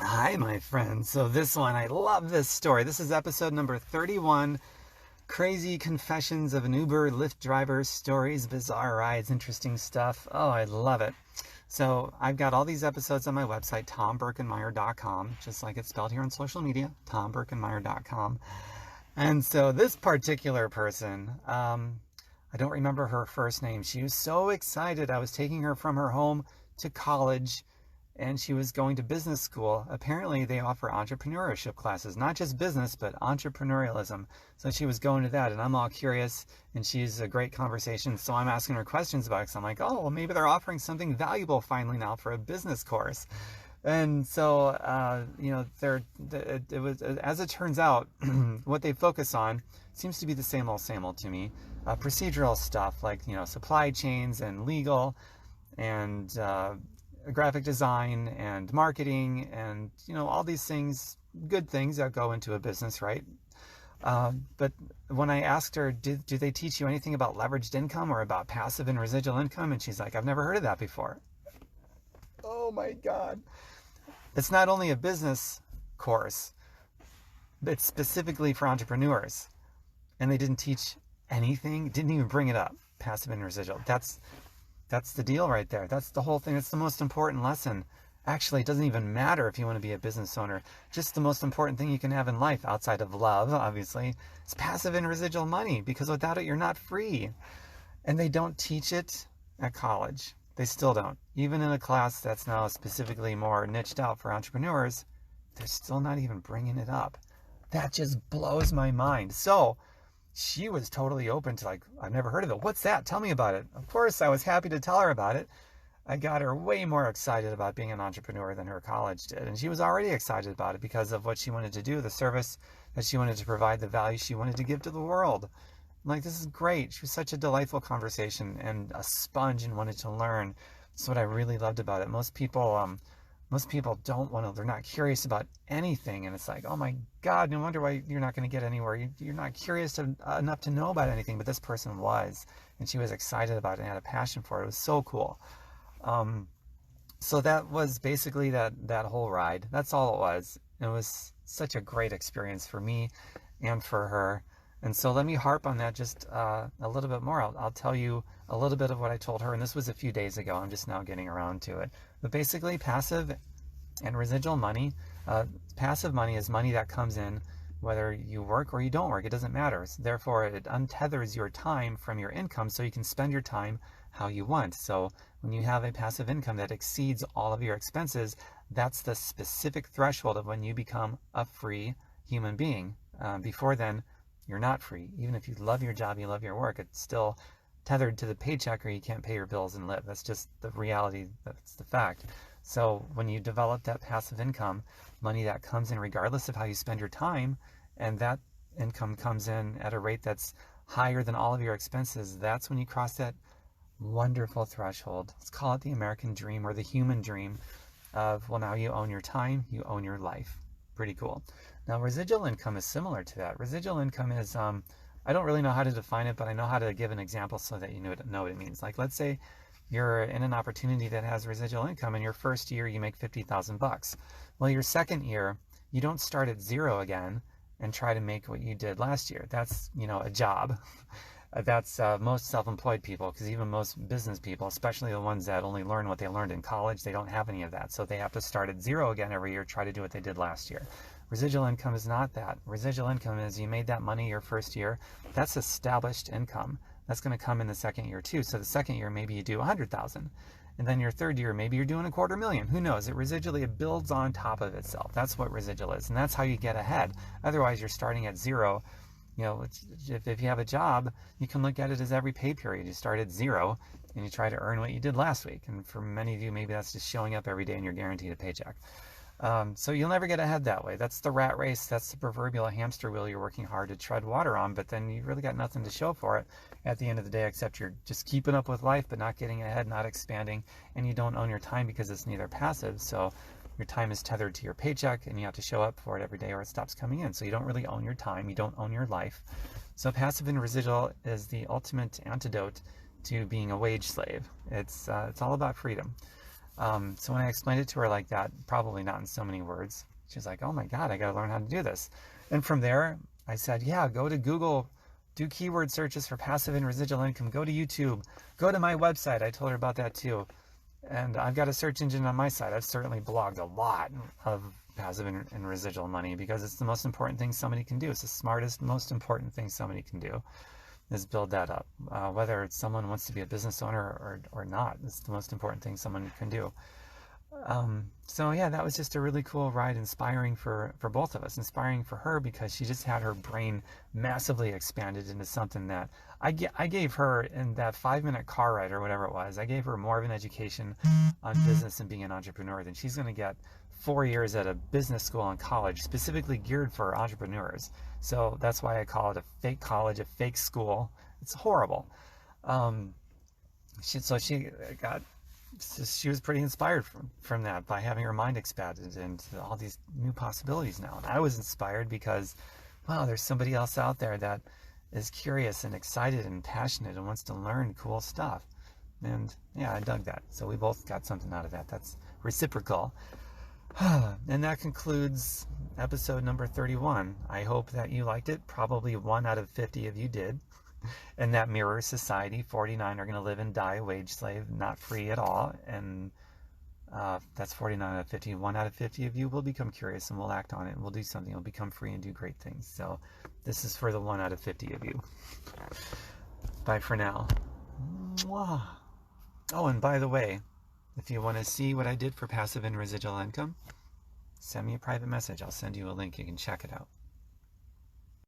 Hi, my friends. So this one, I love this story. This is episode number 31, Crazy Confessions of an Uber Lyft Driver, Stories, Bizarre Rides, Interesting Stuff. Oh, I love it. So I've got all these episodes on my website, tomberkenmeyer.com, just like it's spelled here on social media, tomberkenmeyer.com. And so this particular person, I don't remember her first name. She was so excited. I was taking her from her home to college and she was going to business school. Apparently they offer entrepreneurship classes, not just business, but entrepreneurialism. So she was going to that and I'm all curious and she's a great conversation. So I'm asking her questions about it. So I'm like, oh, well, maybe they're offering something valuable finally now for a business course. And so, it was, as it turns out, what they focus on seems to be the same old to me. Procedural stuff like, supply chains and legal and graphic design and marketing and, all these things, good things that go into a business, right? But when I asked her, do they teach you anything about leveraged income or about passive and residual income? And she's like, I've never heard of that before. Oh my God. It's not only a business course, it's specifically for entrepreneurs. And they didn't teach anything, didn't even bring it up, passive and residual. That's the deal right there. That's the whole thing. It's the most important lesson. Actually, it doesn't even matter if you want to be a business owner. Just the most important thing you can have in life, outside of love, obviously, is passive and residual money, because without it, you're not free. And they don't teach it at college. They still don't. Even in a class that's now specifically more niched out for entrepreneurs, they're still not even bringing it up. That just blows my mind. So she was totally open to, like, I've never heard of it. What's that? Tell me about it. Of course, I was happy to tell her about it. I got her way more excited about being an entrepreneur than her college did. And she was already excited about it because of what she wanted to do, the service that she wanted to provide, the value she wanted to give to the world. Like, this is great. She was such a delightful conversation and a sponge and wanted to learn. That's what I really loved about it. Most people don't want to, they're not curious about anything. And it's like, oh my God, no wonder why you're not going to get anywhere. You're not curious enough to know about anything. But this person was, and she was excited about it and had a passion for it. It was so cool. So that was basically that whole ride. That's all it was. It was such a great experience for me and for her. And so let me harp on that just a little bit more. I'll tell you a little bit of what I told her, and this was a few days ago. I'm just now getting around to it. But basically, passive and residual money, passive money is money that comes in whether you work or you don't work. It doesn't matter. Therefore, it untethers your time from your income so you can spend your time how you want. So when you have a passive income that exceeds all of your expenses, that's the specific threshold of when you become a free human being. Before then, you're not free. Even if you love your job, you love your work, it's still tethered to the paycheck or you can't pay your bills and live. That's just the reality. That's the fact. So when you develop that passive income, money that comes in regardless of how you spend your time, and that income comes in at a rate that's higher than all of your expenses, that's when you cross that wonderful threshold. Let's call it the American dream or the human dream of, well, now you own your time, you own your life. Pretty cool. Now, residual income is similar to that. Residual income is, I don't really know how to define it, but I know how to give an example so that you know what it means. Like, let's say you're in an opportunity that has residual income. In your first year, you make $50,000. Well, your second year, you don't start at zero again and try to make what you did last year. That's, a job. That's most self-employed people, because even most business people, especially the ones that only learn what they learned in college, they don't have any of that. So they have to start at zero again every year, try to do what they did last year. Residual income is not that. Residual income is you made that money your first year. That's established income. That's going to come in the second year too. So the second year, maybe you do 100,000. And then your third year, maybe you're doing 250,000. Who knows? It residually, it builds on top of itself. That's what residual is. And that's how you get ahead. Otherwise, you're starting at zero. If you have a job, you can look at it as every pay period. You start at zero and you try to earn what you did last week. And for many of you, maybe that's just showing up every day and you're guaranteed a paycheck. So you'll never get ahead that way. That's the rat race. That's the proverbial hamster wheel you're working hard to tread water on, but then you really got nothing to show for it at the end of the day, except you're just keeping up with life, but not getting ahead, not expanding, and you don't own your time because it's neither passive. So your time is tethered to your paycheck and you have to show up for it every day or it stops coming in. So you don't really own your time. You don't own your life. So passive and residual is the ultimate antidote to being a wage slave. It's all about freedom. So when I explained it to her like that, probably not in so many words, she's like, oh my God, I got to learn how to do this. And from there, I said, yeah, go to Google, do keyword searches for passive and residual income, go to YouTube, go to my website. I told her about that too. And I've got a search engine on my site. I've certainly blogged a lot of passive and residual money because it's the most important thing somebody can do. It's the smartest, most important thing somebody can do is build that up. Whether it's someone wants to be a business owner or not, it's the most important thing someone can do. So yeah, that was just a really cool ride, inspiring for both of us. Inspiring for her because she just had her brain massively expanded into something that I gave her in that 5-minute car ride or whatever it was. I gave her more of an education on business and being an entrepreneur than she's going to get 4 years at a business school and college specifically geared for entrepreneurs. So that's why I call it a fake college, a fake school. It's horrible. She was pretty inspired from that by having her mind expanded into all these new possibilities now. And I was inspired because, wow, there's somebody else out there that is curious and excited and passionate and wants to learn cool stuff. And yeah, I dug that. So we both got something out of that. That's reciprocal. And that concludes episode number 31. I hope that you liked it. Probably 1 out of 50 of you did. And that mirrors society. 49 are going to live and die a wage slave, not free at all. And that's 49 out of 50. 1 out of 50 of you will become curious and will act on it and will do something. Will become free and do great things. So this is for the 1 out of 50 of you. Bye for now. Mwah. Oh, and by the way, if you want to see what I did for passive and residual income, send me a private message. I'll send you a link. You can check it out.